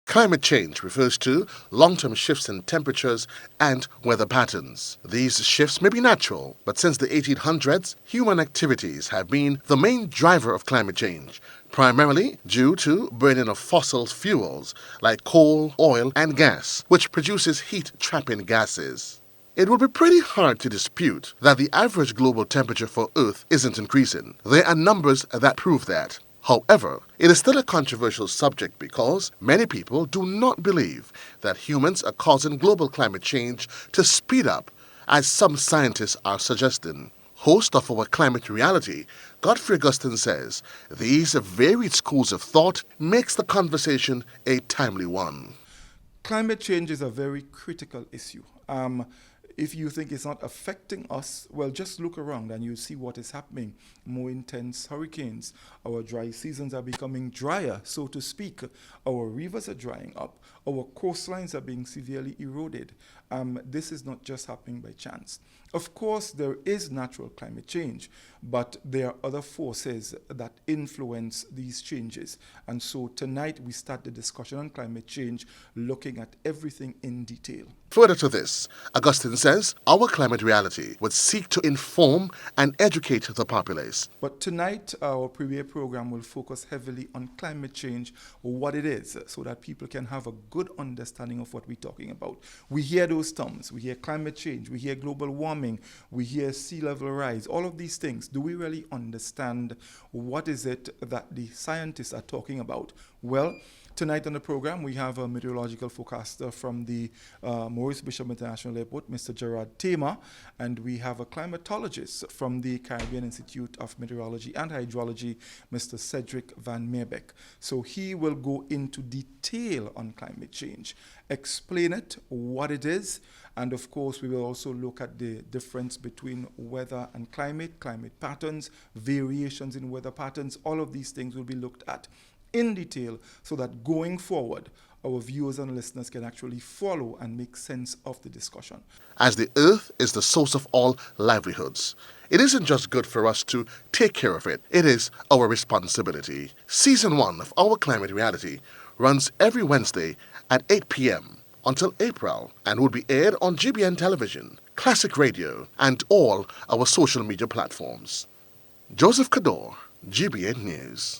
Climate change refers to long-term shifts in temperatures and weather patterns. These shifts may be natural, but since the 1800s, human activities have been the main driver of climate change, primarily due to burning of fossil fuels like coal, oil, and gas, which produces heat-trapping gases. It would be pretty hard to dispute that the average global temperature for Earth isn't increasing. There are numbers that prove that. However, it is still a controversial subject because many people do not believe that humans are causing global climate change to speed up, as some scientists are suggesting. Host of our Climate Reality, Godfrey Augustine says, these varied schools of thought makes the conversation a timely one. Climate change is a very critical issue. If you think it's not affecting us, well, just look around and you see what is happening. More intense hurricanes. Our dry seasons are becoming drier, so to speak. Our rivers are drying up. Our coastlines are being severely eroded. This is not just happening by chance. Of course, there is natural climate change, but there are other forces that influence these changes. And so tonight we start the discussion on climate change, looking at everything in detail. Further to this, Augustine says our Climate Reality would seek to inform and educate the populace. But tonight, our premier program will focus heavily on climate change, what it is, so that people can have a good understanding of what we're talking about. We hear those terms. We hear climate change. We hear global warming. We hear sea level rise. All of these things. Do we really understand what is it that the scientists are talking about? Well, tonight on the program, we have a meteorological forecaster from the Maurice Bishop International Airport, Mr. Gerard Tamer, and we have a climatologist from the Caribbean Institute of Meteorology and Hydrology, Mr. Cedric Van Meerbeek. So he will go into detail on climate change, explain it, what it is, and of course, we will also look at the difference between weather and climate patterns, variations in weather patterns. All of these things will be looked at in detail so that going forward, our viewers and listeners can actually follow and make sense of the discussion. As the earth is the source of all livelihoods, it isn't just good for us to take care of it, it is our responsibility. Season 1 of Our Climate Reality runs every Wednesday at 8 p.m. until April and will be aired on GBN television, classic radio, and all our social media platforms. Joseph Kador, GBN News.